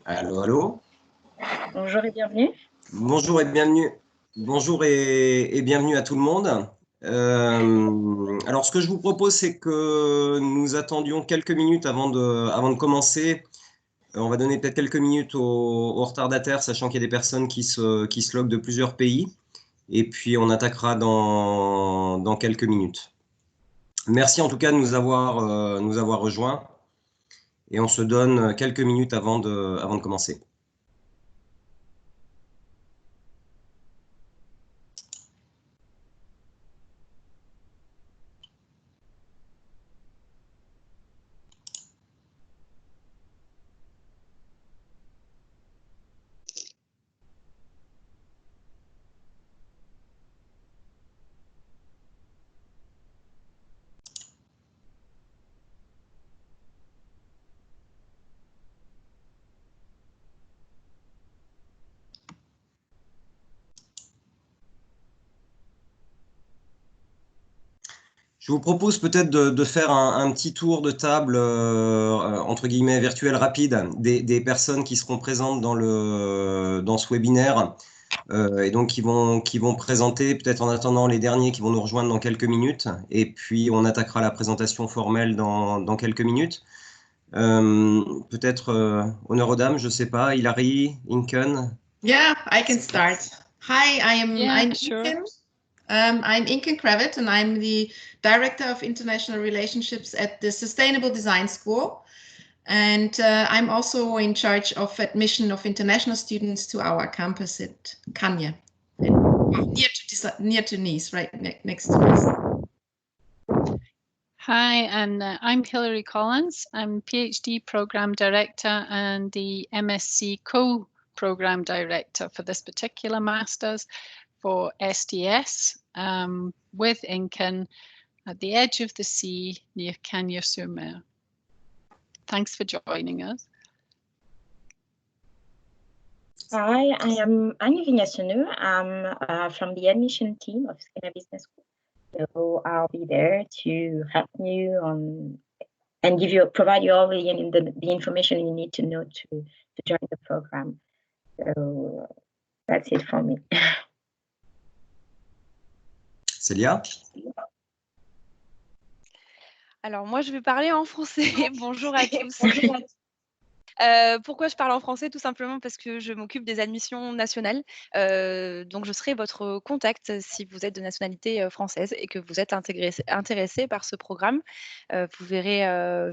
Allô, allô. Bonjour et bienvenue. Bonjour et bienvenue. Bonjour et bienvenue à tout le monde. Alors, ce que je vous propose, c'est que nous attendions quelques minutes avant de commencer. On va donner peut-être quelques minutes aux retardataires, sachant qu'il y a des personnes qui se loguent de plusieurs pays. Et puis, on attaquera dans quelques minutes. Merci en tout cas de nous avoir rejoints. Et on se donne quelques minutes avant de commencer. Je vous propose peut-être de faire un petit tour de table, entre guillemets, virtuel rapide, des personnes qui seront présentes dans ce webinaire, et donc qui vont présenter, peut-être en attendant les derniers qui vont nous rejoindre dans quelques minutes, et puis on attaquera la présentation formelle dans quelques minutes. Peut-être honneur aux dames, je ne sais pas, Hilary, Inken. Yeah, I can start. Hi, I'm Inken. I'm Inken Krevet, and I'm the Director of International Relationships at the Sustainable Design School. And I'm also in charge of admission of international students to our campus at Kanye, near to Nice, right next to Nice. Hi, and I'm Hilary Collins. I'm PhD Program Director and the MSc Co-Program Director for this particular Masters for SDS with Inken at the edge of the sea near Cagnes-sur-Mer. Thanks for joining us. Hi, I am Aniouvi Gnassounou. I'm from the admission team of SKEMA Business School. So I'll be there to help you and provide you all the information you need to know to join the program. So that's it for me. Célia? Alors moi je vais parler en français. Bonjour à tous. Pourquoi je parle en français? Tout simplement parce que je m'occupe des admissions nationales. Donc je serai votre contact si vous êtes de nationalité française et que vous êtes intéressé par ce programme. Vous verrez,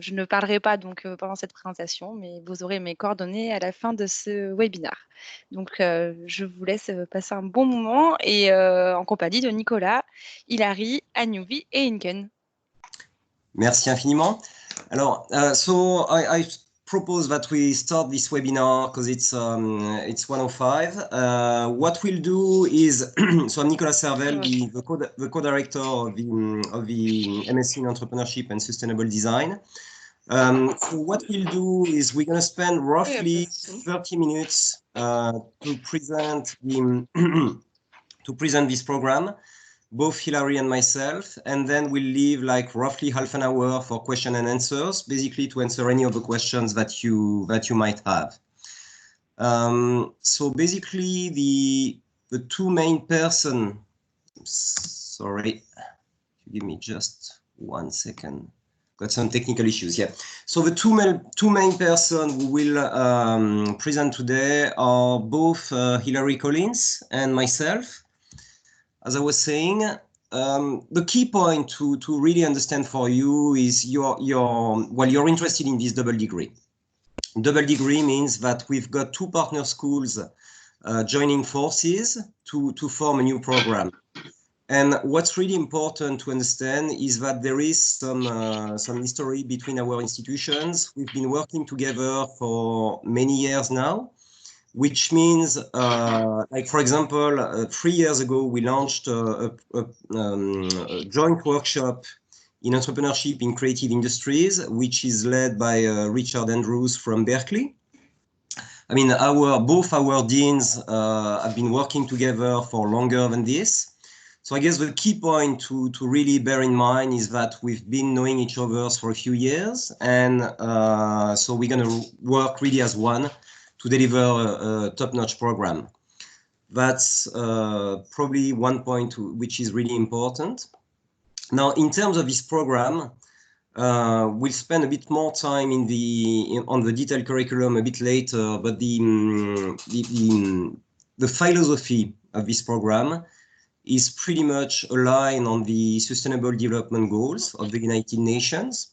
je ne parlerai pas donc pendant cette présentation, mais vous aurez mes coordonnées à la fin de ce webinaire. Donc je vous laisse passer un bon moment et en compagnie de Nicolas, Hilary, Aniouvi et Inken. Merci infiniment. Alors, so I propose that we start this webinar because it's 1:05. What we'll do is, so I'm Nicolas Servel, the co-director of the MSc in Entrepreneurship and Sustainable Design. So what we'll do is we're going to spend roughly 30 minutes to present this program, both Hilary and myself, and then we'll leave like roughly half an hour for question and answers, basically to answer any of the questions that you might have. So basically the two main person, sorry, give me just 1 second. Got some technical issues here. So the two main person who will present today are both Hilary Collins and myself. As I was saying, the key point to really understand for you is you're interested in this double degree. Double degree means that we've got two partner schools joining forces to form a new program. And what's really important to understand is that there is some history between our institutions. We've been working together for many years now, which means, like, for example, 3 years ago, we launched a joint workshop in entrepreneurship in creative industries, which is led by Richard Andrews from Berkeley. I mean, both our deans have been working together for longer than this. So I guess the key point to really bear in mind is that we've been knowing each other for a few years. And so we're going to work really as one deliver a top-notch program. That's probably one point which is really important. Now, in terms of this program, we'll spend a bit more time on the detailed curriculum a bit later, but the philosophy of this program is pretty much aligned on the Sustainable Development Goals of the United Nations.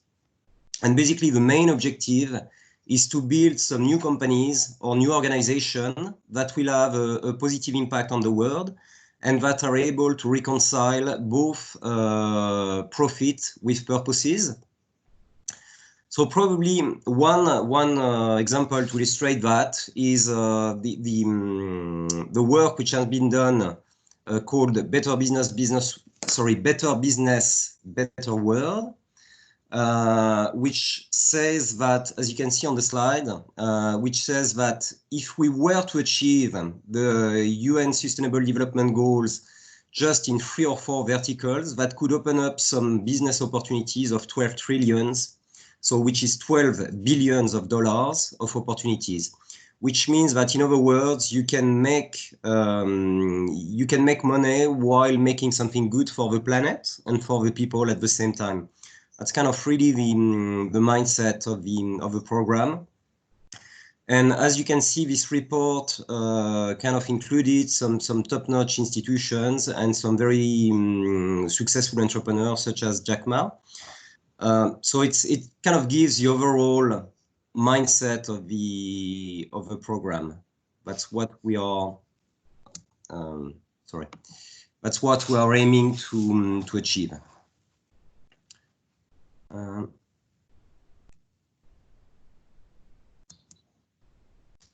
And basically the main objective is to build some new companies or new organizations that will have a positive impact on the world and that are able to reconcile both profit with purposes. So probably one example to illustrate that is the work which has been done called Better Business, Better World, which says that, as you can see on the slide, which says that if we were to achieve the UN Sustainable Development Goals just in 3 or 4 verticals, that could open up some business opportunities of 12 trillions, so which is $12 billion of opportunities, which means that, in other words, you can make money while making something good for the planet and for the people at the same time. That's kind of really the mindset of the program. And as you can see, this report kind of included some top-notch institutions and some very successful entrepreneurs such as Jack Ma. So it kind of gives the overall mindset of the program. That's what we are that's what we are aiming to achieve.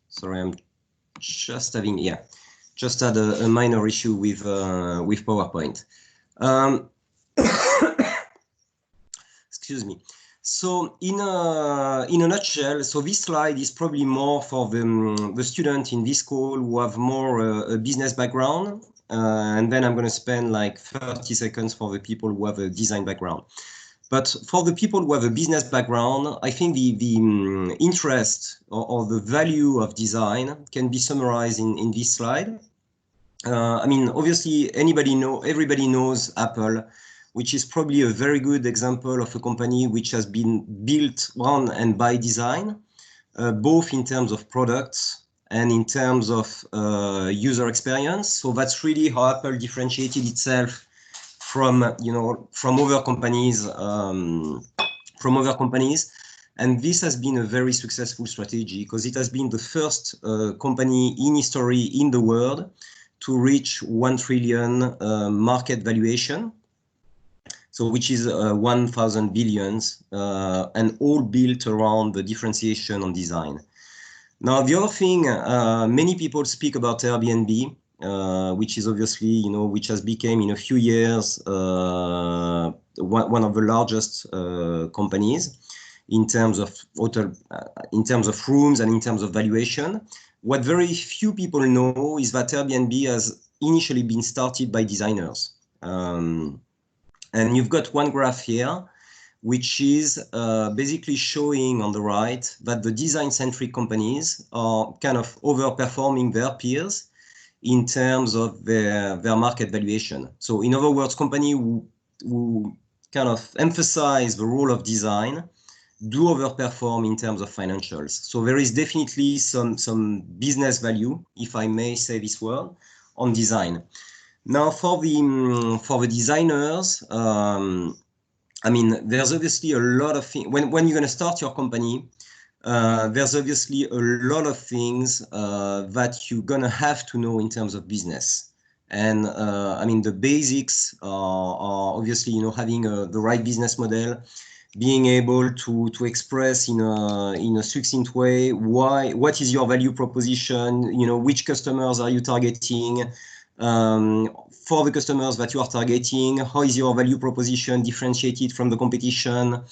Sorry, I'm just having just had a minor issue with PowerPoint. Excuse me. So in a nutshell, so this slide is probably more for the student in this call who have more a business background, and then I'm going to spend like 30 seconds for the people who have a design background. But for the people who have a business background, I think the interest or the value of design can be summarized in this slide. I mean, obviously, everybody knows Apple, which is probably a very good example of a company which has been built on and by design, both in terms of products and in terms of user experience. So that's really how Apple differentiated itself from other companies, and this has been a very successful strategy because it has been the first company in history in the world to reach 1 trillion market valuation. So which is 1,000 billions, and all built around the differentiation on design. Now, the other thing, many people speak about Airbnb, which is obviously, which has become in a few years one of the largest companies in terms of hotel, in terms of rooms and in terms of valuation. What very few people know is that Airbnb has initially been started by designers. And you've got one graph here, which is basically showing on the right that the design-centric companies are kind of overperforming their peers in terms of their market valuation. So in other words, companies who kind of emphasize the role of design do overperform in terms of financials. So there is definitely some business value, if I may say this word, on design. Now, for the designers, I mean, there's obviously a lot of things. When you're going to start your company, there's obviously a lot of things that you're going to have to know in terms of business. And I mean, the basics are obviously, having the right business model, being able to express in a succinct way what is your value proposition, which customers are you targeting, for the customers that you are targeting, how is your value proposition differentiated from the competition,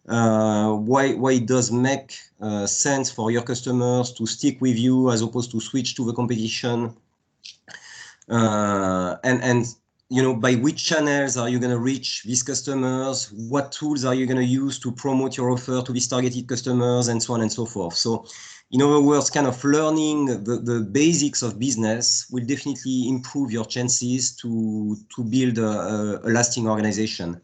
why it does make sense for your customers to stick with you as opposed to switch to the competition, and by which channels are you going to reach these customers, what tools are you going to use to promote your offer to these targeted customers, and so on and so forth. So In other words, kind of learning the basics of business will definitely improve your chances to build a lasting organization.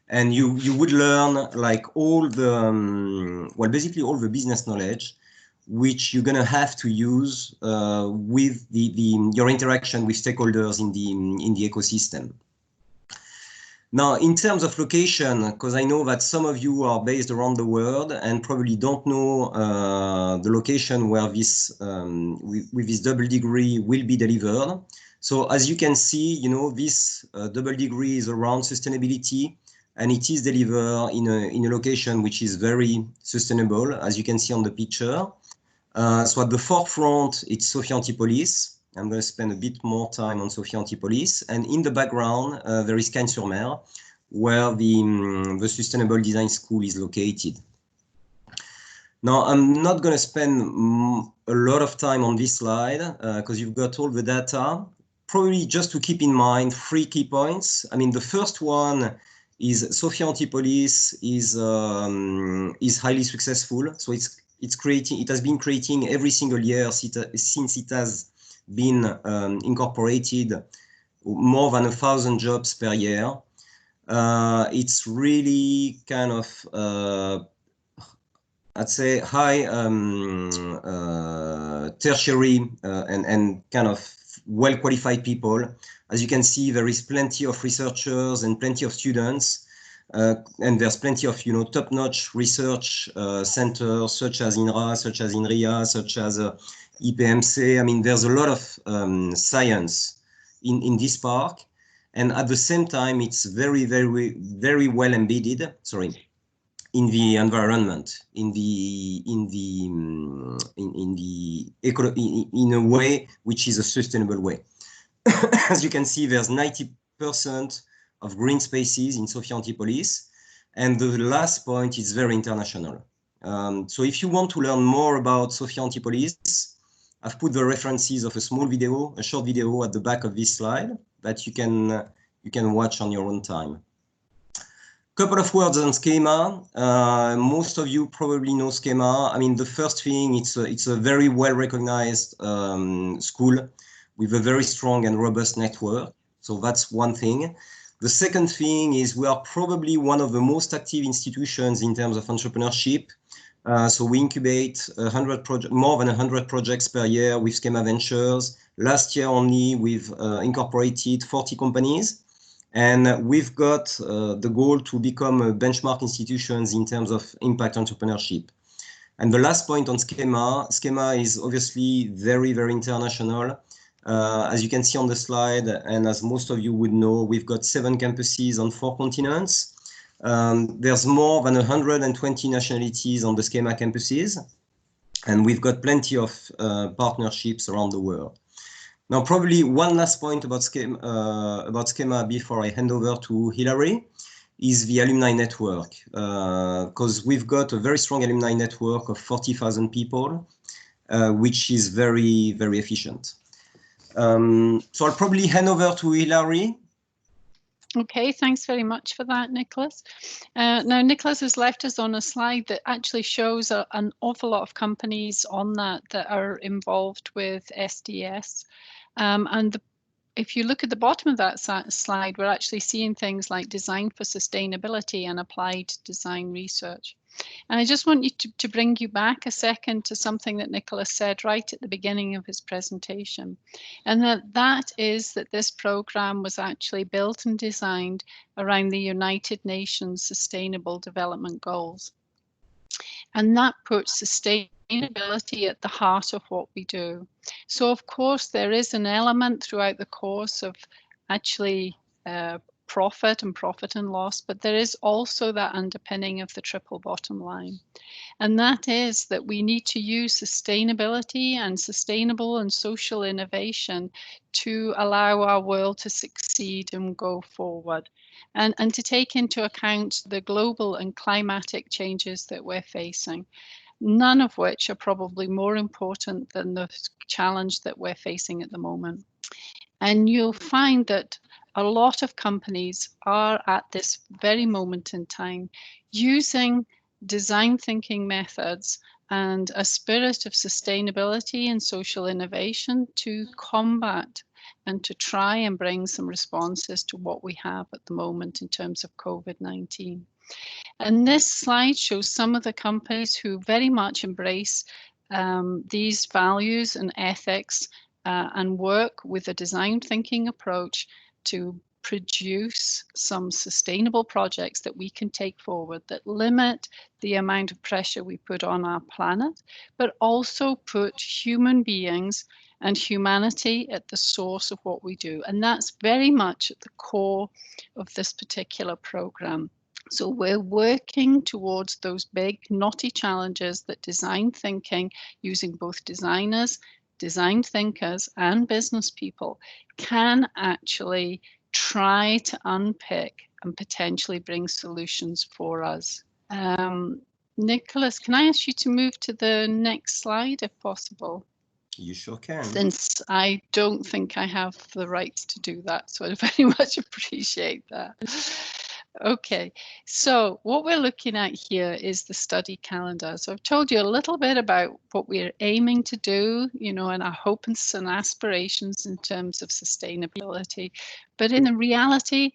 And you would learn like all the, well, basically all the business knowledge, which you're going to have to use with your interaction with stakeholders in the ecosystem. Now, in terms of location, because I know that some of you are based around the world and probably don't know the location where this with this double degree will be delivered. So as you can see, you know, this double degree is around sustainability, and it is delivered in a location which is very sustainable, as you can see on the picture. So at the forefront, it's Sophia Antipolis. I'm going to spend a bit more time on Sophia Antipolis. And in the background, there is Cagnes-sur-Mer, where the Sustainable Design School is located. Now, I'm not going to spend a lot of time on this slide because you've got all the data. Probably just to keep in mind 3 key points. I mean, the first one is Sophia Antipolis is highly successful. So it has been creating every single year since it has been incorporated more than 1,000 jobs per year. It's really kind of I'd say high tertiary and kind of well-qualified people. As you can see, there is plenty of researchers and plenty of students, and there's plenty of, you know, top-notch research centers such as INRA, such as INRIA, such as IPMC. I mean, there's a lot of science in this park, and at the same time, it's very, very, very well embedded. Sorry. In the environment, in a way which is a sustainable way. As you can see, there's 90% of green spaces in Sophia Antipolis, and the last point is very international. So if you want to learn more about Sophia Antipolis, I've put the references of a small video, a short video at the back of this slide that you can watch on your own time. Couple of words on SKEMA. Most of you probably know SKEMA. I mean, the first thing, it's a very well-recognized school with a very strong and robust network. So that's one thing. The second thing is we are probably one of the most active institutions in terms of entrepreneurship. So we incubate more than 100 projects per year with SKEMA Ventures. Last year only, we've incorporated 40 companies. And we've got the goal to become a benchmark institutions in terms of impact entrepreneurship. And the last point on SKEMA, SKEMA is obviously very, very international. As you can see on the slide, and as most of you would know, we've got 7 campuses on 4 continents. There's more than 120 nationalities on the SKEMA campuses, and we've got plenty of partnerships around the world. Now, probably one last point about SKEMA before I hand over to Hilary is the alumni network, because we've got a very strong alumni network of 40,000 people, which is very, very efficient. So I'll probably hand over to Hilary. Okay, thanks very much for that, Nicolas. Now, Nicolas has left us on a slide that actually shows an awful lot of companies on that are involved with SDS. If you look at the bottom of that slide, we're actually seeing things like design for sustainability and applied design research. And I just want you to bring you back a second to something that Nicolas said right at the beginning of his presentation. And that is that this program was actually built and designed around the United Nations Sustainable Development Goals. And that puts sustainability at the heart of what we do. So of course, there is an element throughout the course of actually profit and loss, but there is also that underpinning of the triple bottom line. And that is that we need to use sustainability and sustainable and social innovation to allow our world to succeed and go forward. And to take into account the global and climatic changes that we're facing, none of which are probably more important than the challenge that we're facing at the moment. And you'll find that a lot of companies are at this very moment in time using design thinking methods, and a spirit of sustainability and social innovation to combat and to try and bring some responses to what we have at the moment in terms of COVID-19. And this slide shows some of the companies who very much embrace these values and ethics and work with a design thinking approach to produce some sustainable projects that we can take forward that limit the amount of pressure we put on our planet, but also put human beings and humanity at the source of what we do. And that's very much at the core of this particular program. So we're working towards those big knotty challenges that design thinking, using both designers, design thinkers and business people, can actually try to unpick and potentially bring solutions for us. Nicolas, can I ask you to move to the next slide if possible? You sure can. Since I don't think I have the rights to do that, so I very much appreciate that. Okay, so what we're looking at here is the study calendar. So I've told you a little bit about what we're aiming to do, you know, and our hopes and aspirations in terms of sustainability. But in the reality,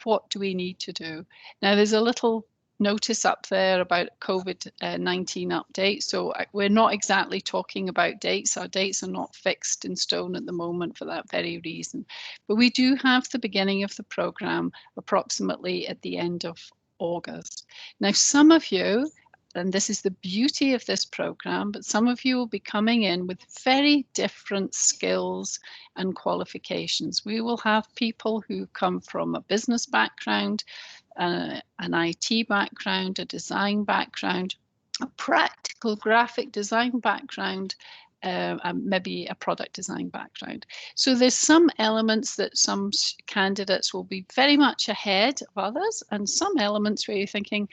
what do we need to do? Now, there's a little notice up there about COVID-19 update. So we're not exactly talking about dates. Our dates are not fixed in stone at the moment for that very reason. But we do have the beginning of the program approximately at the end of August. Now, some of you, and this is the beauty of this program, but some of you will be coming in with very different skills and qualifications. We will have people who come from a business background, an IT background, a design background, a practical graphic design background, and maybe a product design background. So there's some elements that some candidates will be very much ahead of others, and some elements where you're thinking,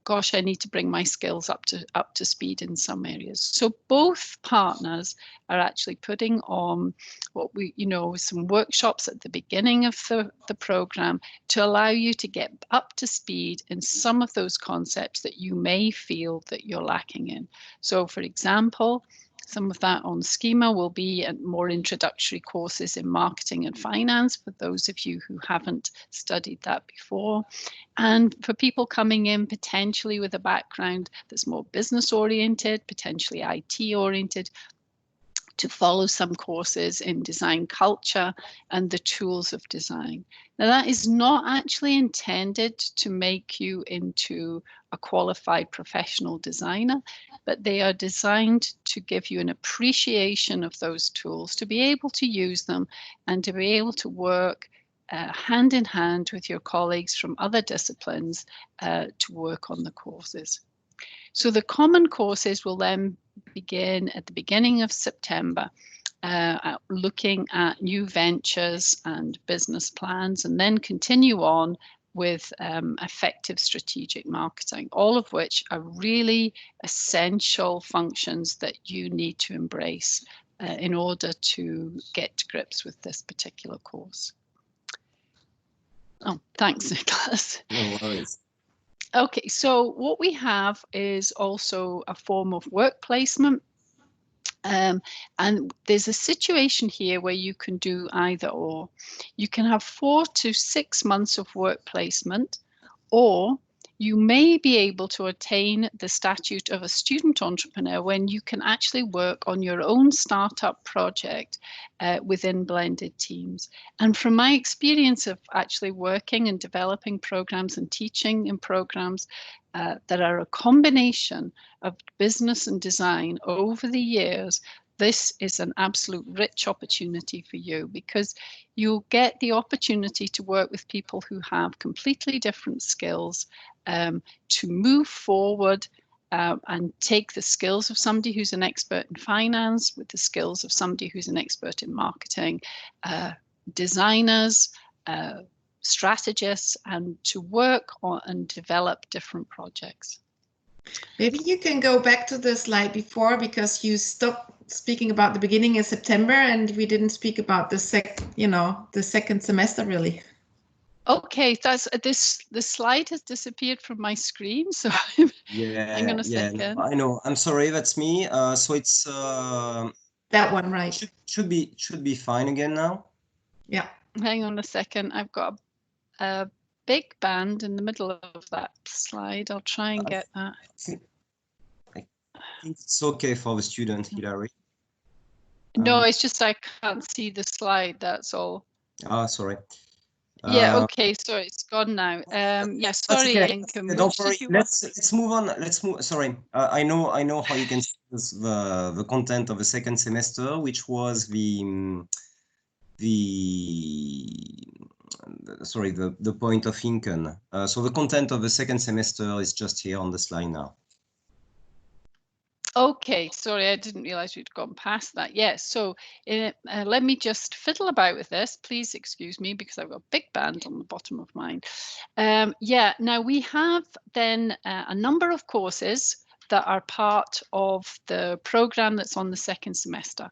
gosh, I need to bring my skills up to speed in some areas. So both partners are actually putting on what we, you know, some workshops at the beginning of the program to allow you to get up to speed in some of those concepts that you may feel that you're lacking in. So for example, some of that on SKEMA will be more introductory courses in marketing and finance for those of you who haven't studied that before. And for people coming in potentially with a background that's more business oriented, potentially IT oriented, to follow some courses in design culture and the tools of design. Now, that is not actually intended to make you into a qualified professional designer, but they are designed to give you an appreciation of those tools, to be able to use them and to be able to work hand in hand with your colleagues from other disciplines to work on the courses. So the common courses will then begin at the beginning of September, looking at new ventures and business plans, and then continue on with effective strategic marketing, all of which are really essential functions that you need to embrace in order to get to grips with this particular course. Oh, thanks, Nicolas. No worries. Okay, so what we have is also a form of work placement. And there's a situation here where you can do either or. You can have 4 to 6 months of work placement, or you may be able to attain the statute of a student entrepreneur when you can actually work on your own startup project within blended teams. And from my experience of actually working and developing programs and teaching in programs that are a combination of business and design over the years, this is an absolute rich opportunity for you, because you'll get the opportunity to work with people who have completely different skills to move forward and take the skills of somebody who's an expert in finance with the skills of somebody who's an expert in marketing, designers, strategists, and to work on and develop different projects. Maybe you can go back to the slide before, because you stopped speaking about the beginning of September and we didn't speak about the second semester really. Okay, that's the slide has disappeared from my screen, so yeah, hang on a second. No, I know. I'm sorry, that's me. So it's that one, right? Should be fine again now. Yeah. Hang on a second. I've got a big band in the middle of that slide. I'll try and get that. I think it's okay for the student, Hilary. No, it's just I can't see the slide. That's all. Ah, sorry. Yeah. Okay. So it's gone now. Yeah. Sorry, okay. Inken. Don't worry. Let's move on. Let's move. Sorry. I know how you can see the content of the second semester, which was the point of Inken. So the content of the second semester is just here on the slide now. Okay, sorry, I didn't realize we'd gone past that. Yes, so let me just fiddle about with this. Please excuse me because I've got a big band on the bottom of mine. Yeah, now we have then a number of courses that are part of the program that's on the second semester.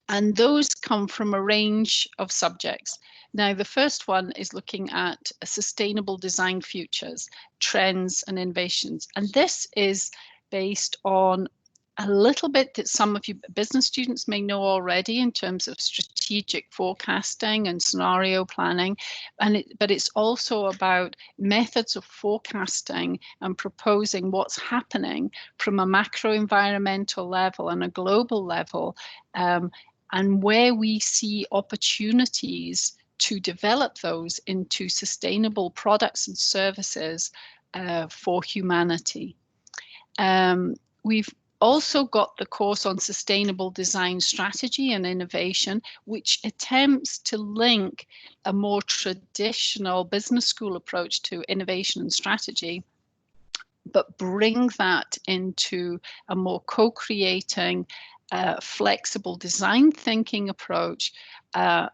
And those come from a range of subjects. Now, the first one is looking at sustainable design futures, trends and innovations. And this is based on a little bit that some of you business students may know already in terms of strategic forecasting and scenario planning, but it's also about methods of forecasting and proposing what's happening from a macro environmental level and a global level, and where we see opportunities to develop those into sustainable products and services for humanity. We've also got the course on sustainable design strategy and innovation, which attempts to link a more traditional business school approach to innovation and strategy, but bring that into a more co-creating, flexible design thinking approach,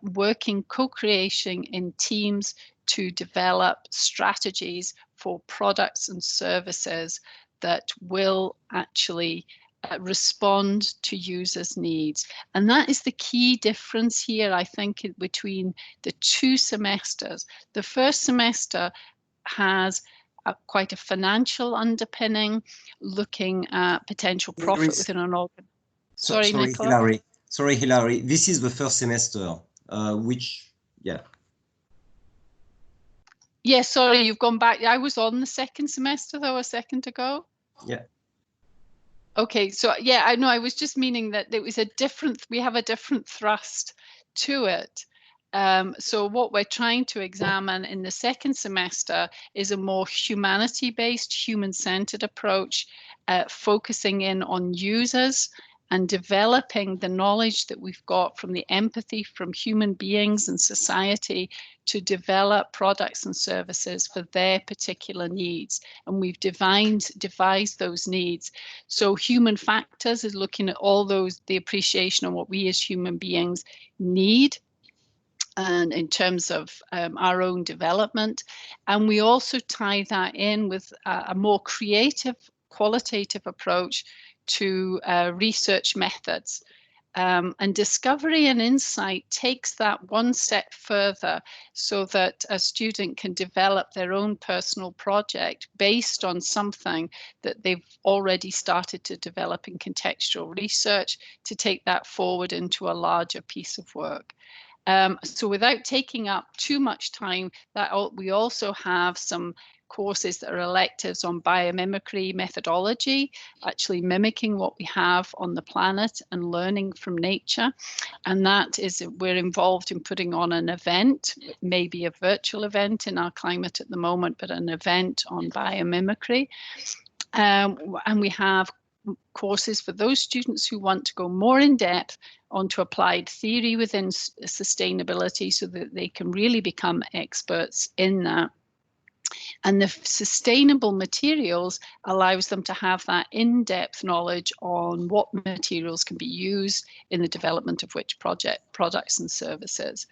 working co-creation in teams to develop strategies for products and services that will actually respond to users' needs. And that is the key difference here, I think, between the two semesters. The first semester has quite a financial underpinning, looking at potential profit within an organ. Sorry, Nicola. Sorry, Hilary. This is the first semester, which, yeah. Yeah, sorry, you've gone back. I was on the second semester, though, a second ago. Yeah. Okay, so yeah, I know. I was just meaning that it was we have a different thrust to it. So what we're trying to examine in the second semester is a more humanity-based, human-centered approach, focusing in on users and developing the knowledge that we've got from the empathy from human beings and society to develop products and services for their particular needs. And we've devised those needs. So human factors is looking at all those, the appreciation of what we as human beings need, and in terms of our own development. And we also tie that in with a more creative, qualitative approach to research methods. And discovery and insight takes that one step further so that a student can develop their own personal project based on something that they've already started to develop in contextual research, to take that forward into a larger piece of work. So without taking up too much time, we also have some courses that are electives on biomimicry methodology, actually mimicking what we have on the planet and learning from nature. And that is, we're involved in putting on an event, maybe a virtual event in our climate at the moment, but an event on biomimicry. And we have courses for those students who want to go more in depth onto applied theory within sustainability so that they can really become experts in that. And the sustainable materials allows them to have that in-depth knowledge on what materials can be used in the development of which products and services.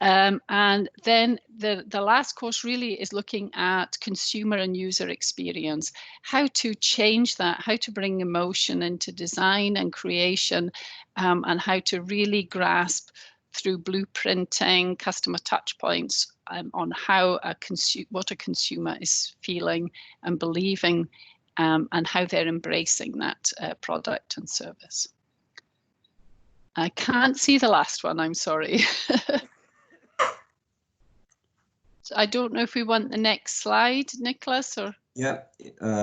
And then the last course really is looking at consumer and user experience, how to change that, how to bring emotion into design and creation, and how to really grasp through blueprinting, customer touch points on how what a consumer is feeling and believing, and how they're embracing that product and service. I can't see the last one, I'm sorry. So I don't know if we want the next slide, Nicolas, or? Yeah,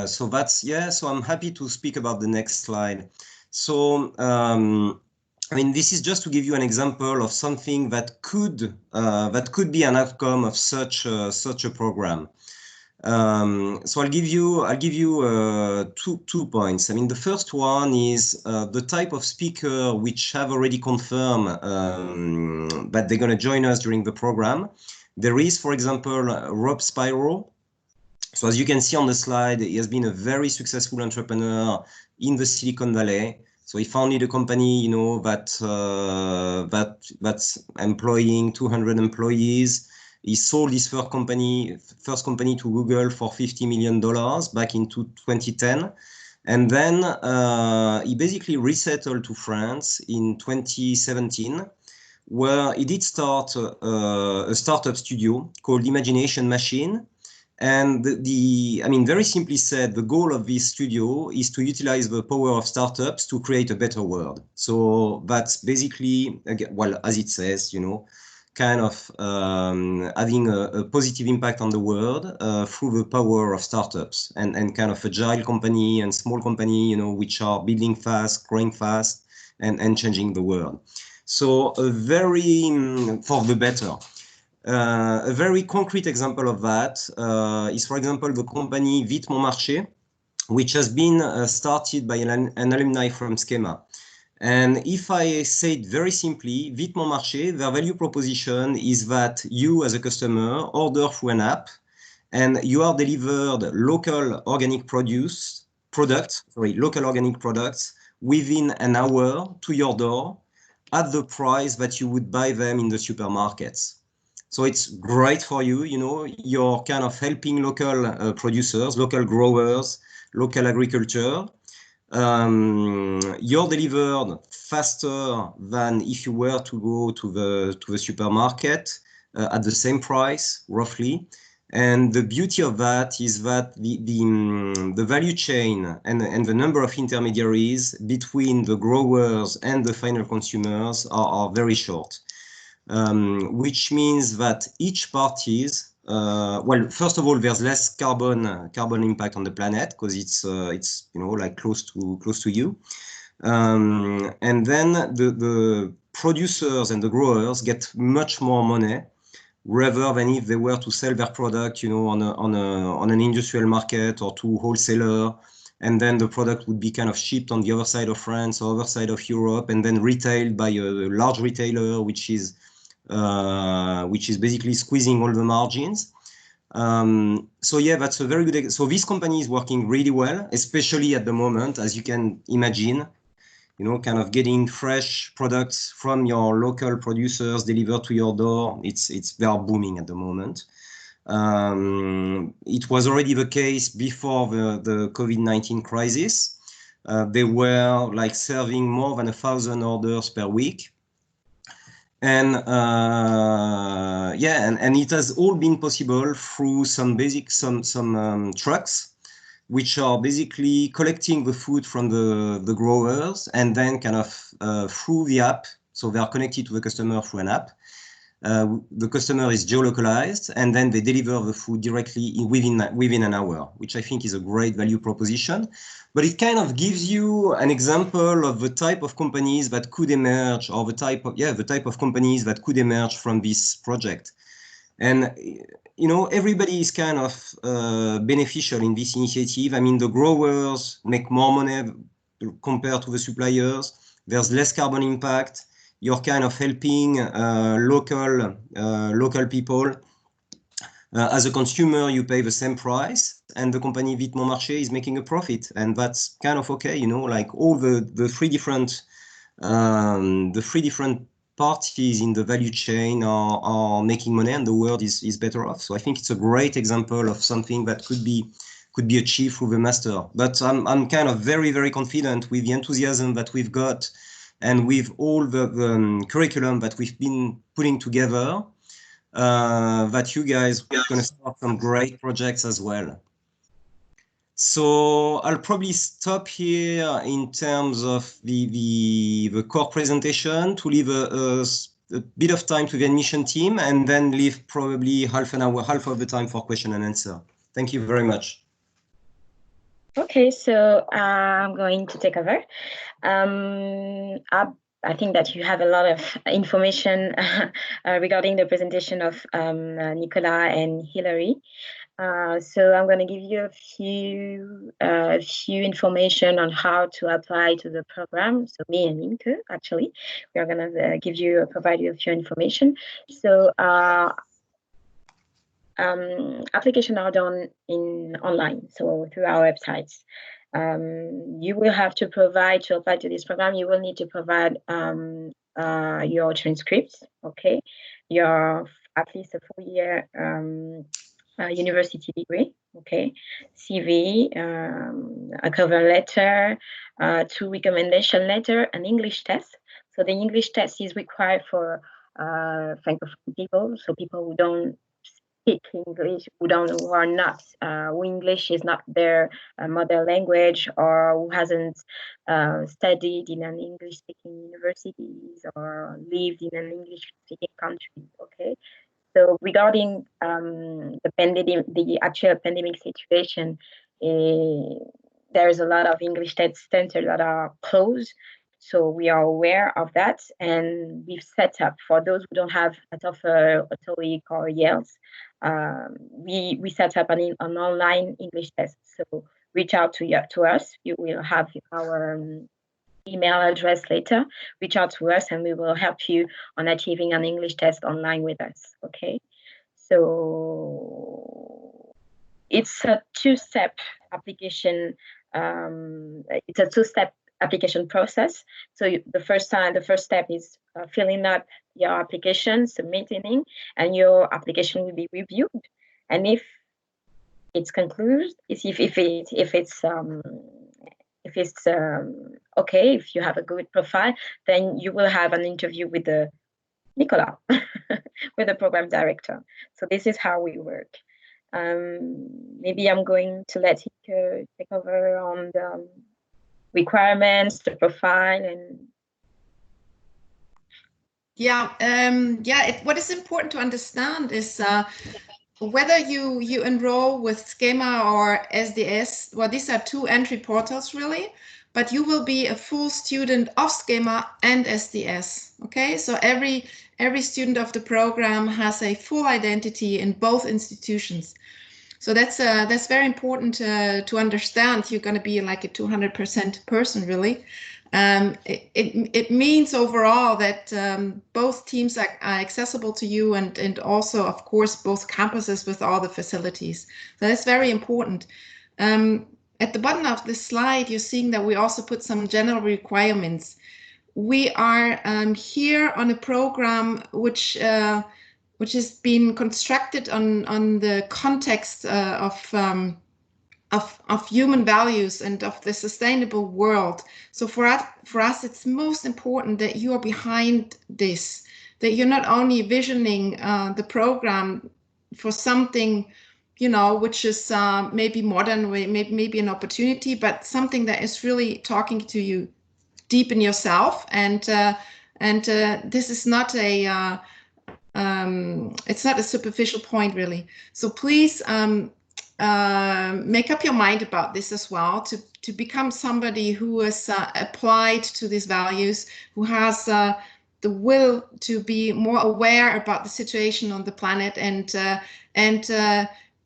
so that's, yeah, so I'm happy to speak about the next slide. So, I mean, this is just to give you an example of something that could be an outcome of such a program. So I'll give you two points. I mean, the first one is the type of speaker which have already confirmed that they're going to join us during the program. There is, for example, Rob Spiro. So as you can see on the slide, he has been a very successful entrepreneur in the Silicon Valley. So he founded a company, you know, that's employing 200 employees. He sold his first company to Google for $50 million back in 2010. And then he basically resettled to France in 2017, where he did start a startup studio called Imagination Machine. And I mean, very simply said, the goal of this studio is to utilize the power of startups to create a better world. So that's basically, well, as it says, you know, kind of having a positive impact on the world through the power of startups and kind of agile company and small company, you know, which are building fast, growing fast, and changing the world. So a very, for the better. A very concrete example of that is, for example, the company Vite Mon Marché, which has been started by an alumni from SKEMA. And if I say it very simply, Vite Mon Marché, their value proposition is that you as a customer order through an app and you are delivered local organic products within an hour to your door at the price that you would buy them in the supermarkets. So it's great for you, you know, you're kind of helping local producers, local growers, local agriculture. You're delivered faster than if you were to go to the supermarket at the same price, roughly. And the beauty of that is that the value chain and the number of intermediaries between the growers and the final consumers are very short. Which means that each parties, well, first of all, there's less carbon impact on the planet because it's you know, like close to you, and then the producers and the growers get much more money rather than if they were to sell their product, you know, on an industrial market or to wholesaler. And then the product would be kind of shipped on the other side of France or other side of Europe and then retailed by a large retailer, which is basically squeezing all the margins. So yeah, that's a very good. So this company is working really well, especially at the moment, as you can imagine, you know, kind of getting fresh products from your local producers delivered to your door. They are booming at the moment. It was already the case before the COVID-19 crisis. They were like serving more than 1,000 orders per week. And yeah, and it has all been possible through some trucks, which are basically collecting the food from the growers and then kind of through the app. So they are connected to the customer through an app. The customer is geolocalized and then they deliver the food directly within an hour, which I think is a great value proposition. But it kind of gives you an example of the type of companies that could emerge, or the type of companies that could emerge from this project. And you know, everybody is kind of beneficial in this initiative. I mean, the growers make more money compared to the suppliers. There's less carbon impact. You're kind of helping local people. As a consumer, you pay the same price, and the company Vite Mon Marché is making a profit, and that's kind of okay, you know. Like all the three different parties in the value chain are making money, and the world is better off. So I think it's a great example of something that could be achieved through the master. But I'm kind of very, very confident with the enthusiasm that we've got and with all the curriculum that we've been putting together, that you guys are going to start some great projects as well. So I'll probably stop here in terms of the core presentation to leave a bit of time to the admission team, and then leave probably half of the time for question and answer. Thank you very much. Okay, so I'm going to take over. I think that you have a lot of information regarding the presentation of Nicolas and Hilary. So I'm going to give you a few information on how to apply to the program. So me and Inke, actually, we are going to provide you a few information. So applications are done online, so through our websites. You will have to apply to this program. You will need to provide your transcripts, okay, your at least a 4-year university degree, okay, CV, a cover letter, 2 recommendation letter, an English test. So the English test is required for Francophone people, so people who don't speak English, who are not, who English is not their mother language, or who hasn't studied in an English-speaking universities or lived in an English-speaking country, okay? So regarding the actual pandemic situation, there's a lot of English test centers that are closed. So we are aware of that, and we've set up, for those who don't have a TOEFL, a TOEIC, or IELTS, we set up an online English test. So reach out to us. You will have our email address later. Reach out to us, and we will help you on achieving an English test online with us. Okay, so it's a two-step application. It's a two-step application process. So the first step is filling up your application, submitting, and your application will be reviewed. And if it's concluded, if it's okay, if you have a good profile, then you will have an interview with Nicolas, with the program director. So this is how we work. Maybe I'm going to let him take over on the requirements, the profile, and what is important to understand is whether you enroll with SKEMA or SDS. Well, these are 2 entry portals really, but you will be a full student of SKEMA and SDS. Okay, so every student of the program has a full identity in both institutions. So that's very important to understand. You're going to be like a 200% person, really. It means overall that both teams are accessible to you, and also, of course, both campuses with all the facilities. So that's very important. At the bottom of this slide, you're seeing that we also put some general requirements. We are here on a program which has been constructed on the context of human values and of the sustainable world. So for us, it's most important that you are behind this, that you're not only visioning the program for something, which is maybe modern, maybe an opportunity, but something that is really talking to you deep in yourself. And this is not it's not a superficial point, really. So please make up your mind about this as well, to become somebody who is applied to these values, who has the will to be more aware about the situation on the planet, and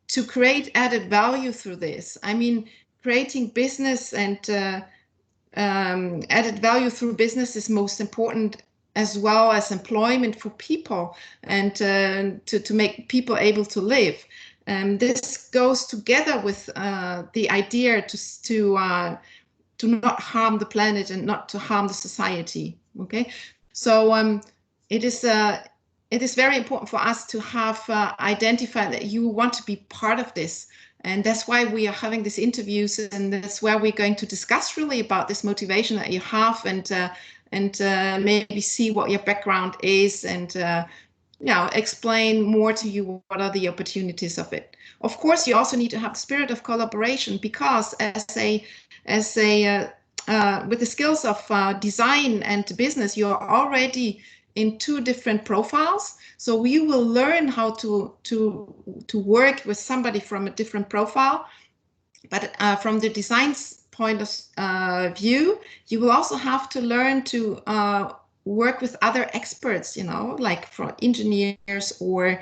to create added value through this. I mean, creating business and added value through business is most important, as well as employment for people, and to make people able to live. This goes together with the idea to not harm the planet and not to harm the society. Okay, so it is very important for us to have identified that you want to be part of this, and that's why we are having these interviews, and that's where we're going to discuss really about this motivation that you have, and maybe see what your background is and explain more to you what are the opportunities of it. Of course, you also need to have the spirit of collaboration, because with the skills of design and business, you're already in two different profiles. So you will learn how to work with somebody from a different profile. But from the design's point of view, you will also have to learn to work with other experts, like for engineers or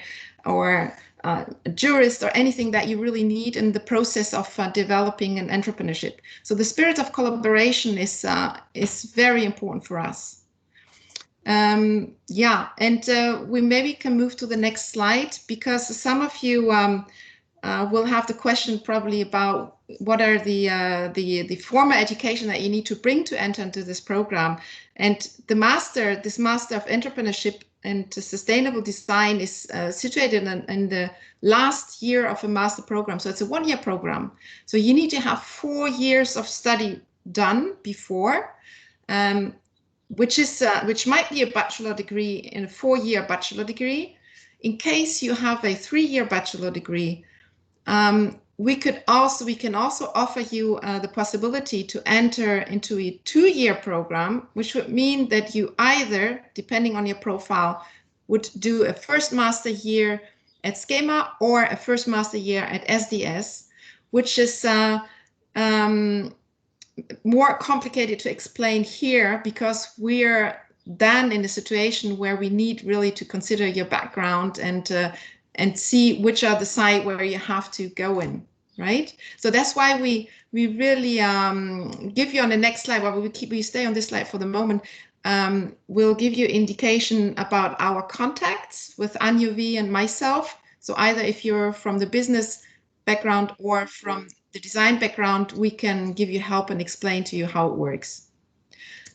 jurists or anything that you really need in the process of developing an entrepreneurship. So the spirit of collaboration is very important for us. We maybe can move to the next slide, because some of you will have the question probably about what are the formal education that you need to bring to enter into this program. And this Master of Entrepreneurship and Sustainable Design is situated in the last year of a master program. So it's a one-year program. So you need to have 4 years of study done before, which might be a bachelor degree in a 4-year bachelor degree. In case you have a 3-year bachelor degree, we can also offer you the possibility to enter into a 2-year program, which would mean that you either, depending on your profile, would do a first master year at SKEMA or a first master year at SDS, which is more complicated to explain here, because we're then in a situation where we need really to consider your background and see which are the site where you have to go in, right? So that's why we really give you on the next slide, while we stay on this slide for the moment, we'll give you indication about our contacts with Aniouvi and myself. So either if you're from the business background or from the design background, we can give you help and explain to you how it works.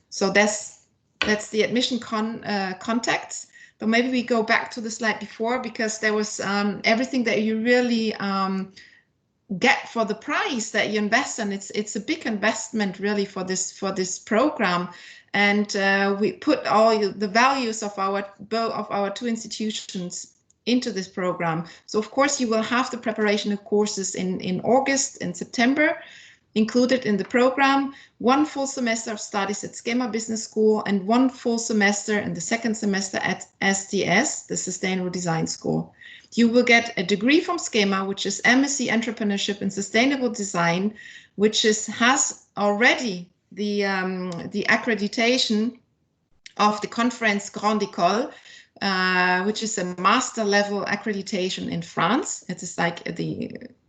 So that's the admission contacts. But maybe we go back to the slide before, because there was everything that you really get for the price that you invest in. It's a big investment really for this program, and we put all the values of our two institutions into this program. So of course you will have the preparation of courses in August and September included in the program, 1 full semester of studies at SKEMA Business School and 1 full semester in the 2nd semester at SDS, the Sustainable Design School. You will get a degree from SKEMA, which is MSc Entrepreneurship and Sustainable Design, which has already the accreditation of the conference Grande École, which is a master level accreditation in France. It is like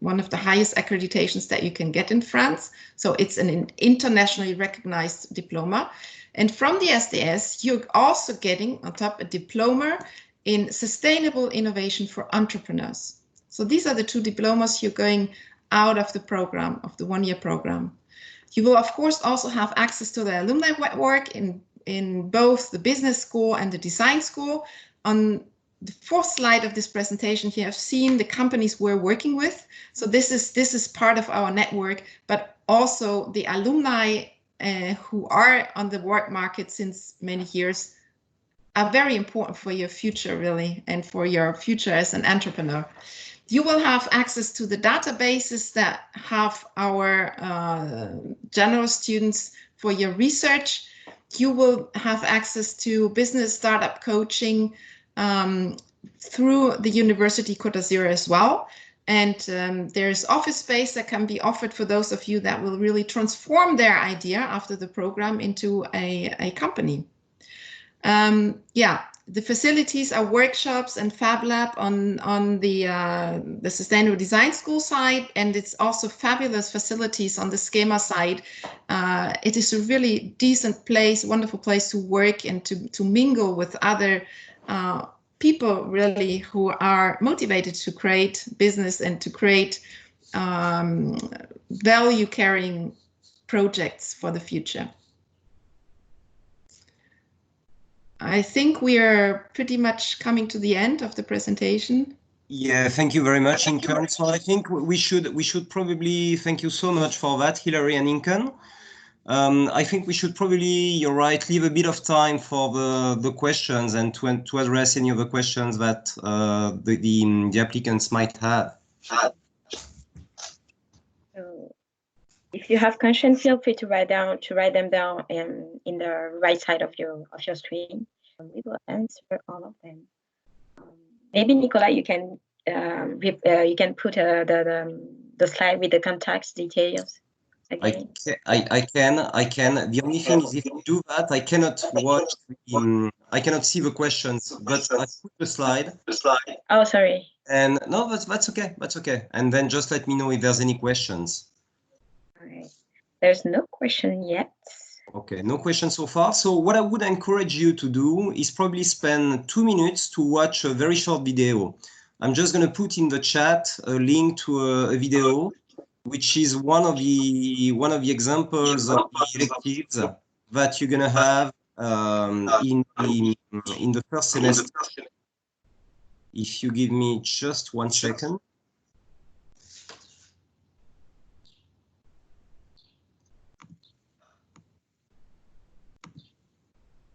one of the highest accreditations that you can get in France. So it's an internationally recognized diploma. And from the SDS, you're also getting on top a diploma in sustainable innovation for entrepreneurs. So these are the 2 diplomas you're going out of the program, of the 1-year program. You will of course also have access to the alumni network in both the business school and the design school. On the 4th slide of this presentation, you have seen the companies we're working with. So this is part of our network, but also the alumni who are on the work market since many years are very important for your future really, and for your future as an entrepreneur. You will have access to the databases that have our general students for your research. You will have access to business startup coaching through the University Côte d'Azur as well. And there's office space that can be offered for those of you that will really transform their idea after the program into a company. The facilities are workshops and Fab Lab on the Sustainable Design School side, and it's also fabulous facilities on the SKEMA side. It is a really decent place, wonderful place to work and to mingle with other people really who are motivated to create business and to create value-carrying projects for the future. I think we are pretty much coming to the end of the presentation. Yeah, thank you very much, Inken. So I think we should probably thank you so much for that, Hilary and Inken. I think we should probably, you're right, leave a bit of time for the questions and to address any of the questions that the applicants might have. So if you have questions, feel free to write them down in the right side of your screen. We will answer all of them. Maybe Nicolas, you can put the slide with the contact details. Again. I can. The only thing is, if you do that, I cannot watch. I cannot see the questions, but I put the slide. Oh, sorry. And no, that's okay. That's okay. And then just let me know if there's any questions. All right. There's no question yet. Okay, no questions so far. So what I would encourage you to do is probably spend 2 minutes to watch a very short video. I'm just going to put in the chat a link to a video, which is one of the examples of the electives that you're going to have in the first semester. If you give me just 1 second.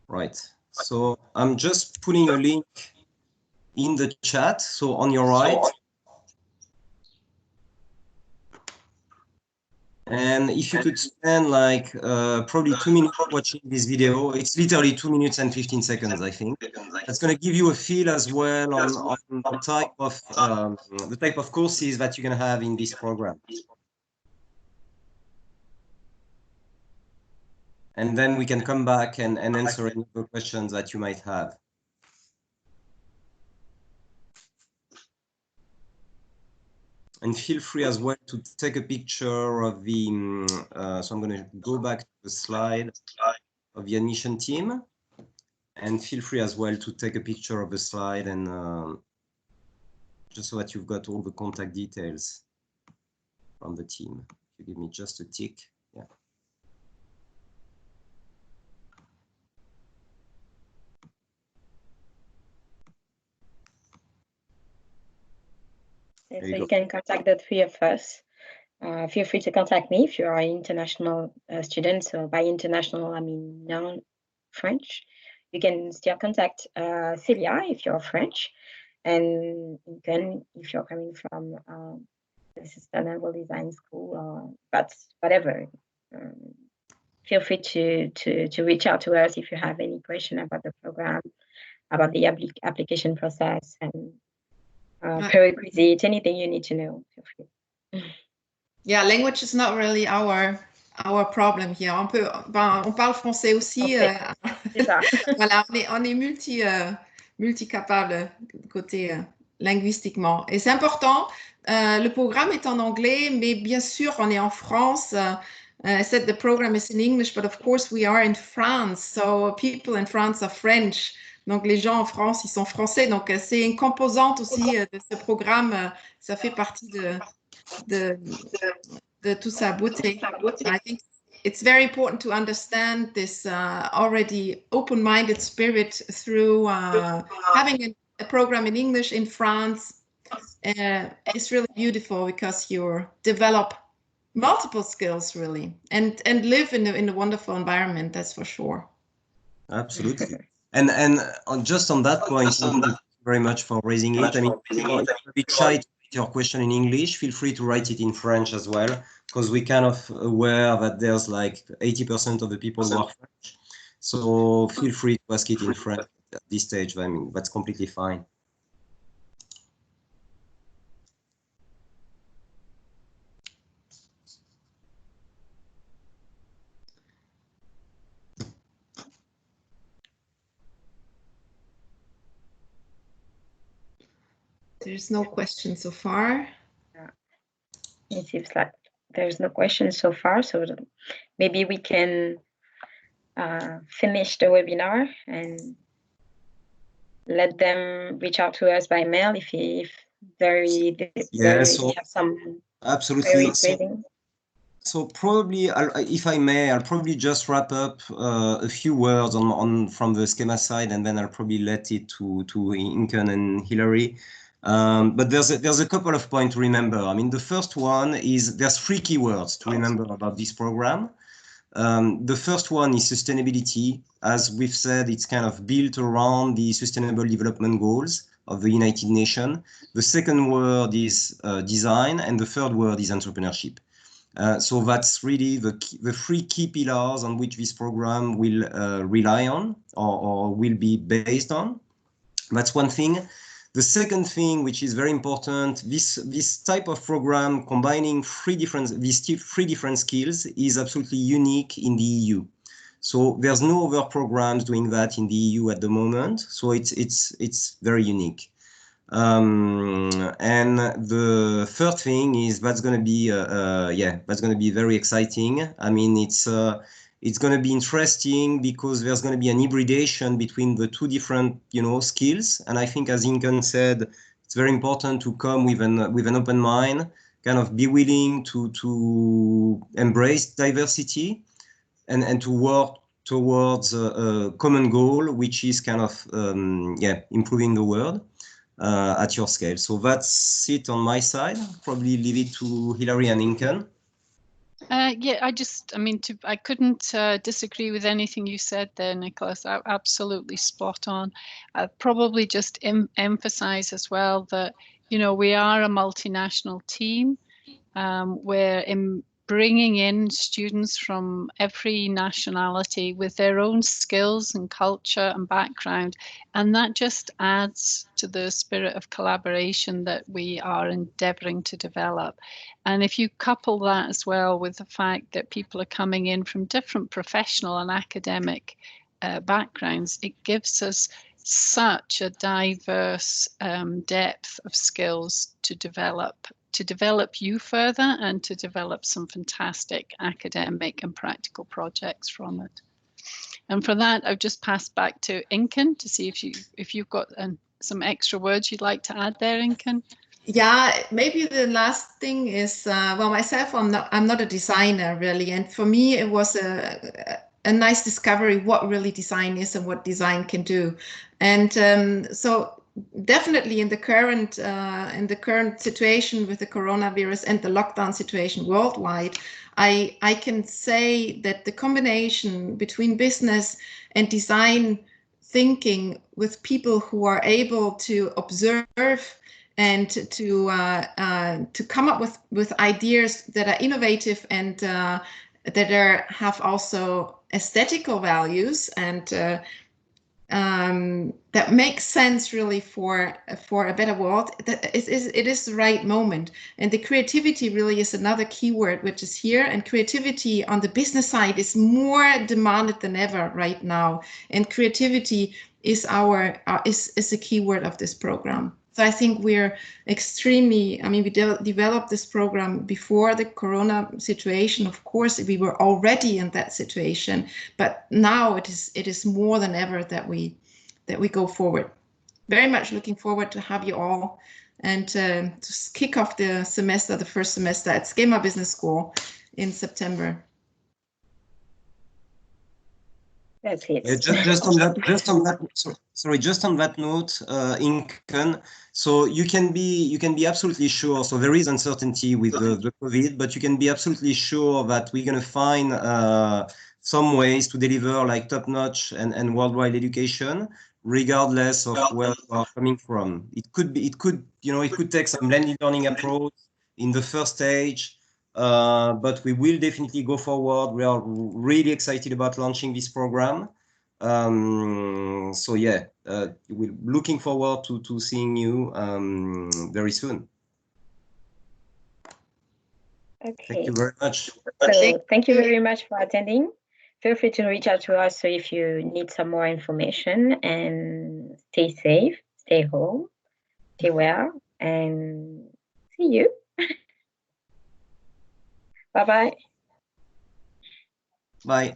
Right, so I'm just putting a link in the chat, so on your right. And if you could spend like probably 2 minutes watching this video, it's literally 2 minutes and 15 seconds, I think. That's going to give you a feel as well on the type of courses that you're going to have in this program. And then we can come back and answer any of the questions that you might have. And feel free as well to take a picture of the, so I'm going to go back to the slide of the admission team. And feel free as well to take a picture of the slide and just so that you've got all the contact details from the team. If you give me just a tick. Yeah. So you can contact the 3 of us. Feel free to contact me if you are an international student. So by international, I mean non-French. You can still contact Celia if you're French, and Inken if you're coming from the Sustainable Design School, but whatever. Feel free to reach out to us if you have any question about the program, about the application process, and prerequisite, anything you need to know. Feel free. Yeah, language is not really our problem here. On parle français aussi. C'est ça. Voilà, on est multi-capable côté linguistiquement. Et c'est important. Le programme est en anglais, mais bien sûr, on est en France. I said the program is in English, but of course we are in France. So people in France are French. Donc les gens en France, ils sont français. Donc c'est une composante aussi de ce programme. Ça fait partie de toute sa beauté. I think it's very important to understand this already open-minded spirit through having a program in English in France. It's really beautiful because you develop multiple skills really and live in a wonderful environment, that's for sure. Absolutely. And just on that point, thank you very much for raising it. I mean, if you're a bit shy to put your question in English, feel free to write it in French as well, because we're kind of aware that there's like 80% of the people who are French. So feel free to ask it in French at this stage. I mean, that's completely fine. There's no question so far. It seems like there's no question so far, so maybe we can finish the webinar and let them reach out to us by mail if have some absolutely. So probably, if I may, I'll probably just wrap up a few words from the SKEMA side, and then I'll probably let it to Inken and Hilary. But there's a couple of points to remember. I mean, the first one is there's 3 keywords to remember about this program. The first one is sustainability. As we've said, it's kind of built around the Sustainable Development Goals of the United Nations. The second word is design, and the third word is entrepreneurship. So that's really the 3 key pillars on which this program will rely on or will be based on. That's one thing. The second thing, which is very important, this type of program combining these 3 different skills is absolutely unique in the EU. So there's no other programs doing that in the EU at the moment. So it's very unique. And the third thing is that's going to be that's going to be very exciting. I mean, it's going to be interesting because there's going to be an hybridation between the 2 different skills. And I think, as Inken said, it's very important to come with an open mind, kind of be willing to embrace diversity and to work towards a common goal, which is kind of improving the world at your scale. So that's it on my side. Probably leave it to Hilary and Inken. I couldn't disagree with anything you said there, Nicolas. Absolutely spot on. Probably just emphasize as well that, we are a multinational team. We're bringing in students from every nationality with their own skills and culture and background. And that just adds to the spirit of collaboration that we are endeavoring to develop. And if you couple that as well with the fact that people are coming in from different professional and academic backgrounds, it gives us such a diverse depth of skills to develop you further and to develop some fantastic academic and practical projects from it. And for that, I've just passed back to Inken to see if you've got some extra words you'd like to add there, Inken. Yeah, maybe the last thing is, well, myself, I'm not a designer really, and for me it was a nice discovery what really design is and what design can do. And so definitely in the current situation with the coronavirus and the lockdown situation worldwide, I can say that the combination between business and design thinking with people who are able to observe and to come up with ideas that are innovative and that have also aesthetical values and that makes sense really for a better world. It is the right moment, and the creativity really is another keyword which is here. And creativity on the business side is more demanded than ever right now. And creativity is is a keyword of this program. So I think we're extremely, we developed this program before the corona situation. Of course, we were already in that situation, but now it is more than ever that we go forward. Very much looking forward to have you all and to kick off the first semester at SKEMA Business School in September. That's it. Just on that note, Inken, so you can be absolutely sure. So there is uncertainty with the COVID, but you can be absolutely sure that we're going to find some ways to deliver like top-notch and worldwide education, regardless of where you are coming from. It could take some blended learning approach in the first stage. But we will definitely go forward. We are really excited about launching this program. So yeah, we're looking forward to seeing you very soon. Okay. Thank you very much. So thank you very much for attending. Feel free to reach out to us so if you need some more information, and stay safe, stay home, stay well, and see you. Bye-bye. Bye.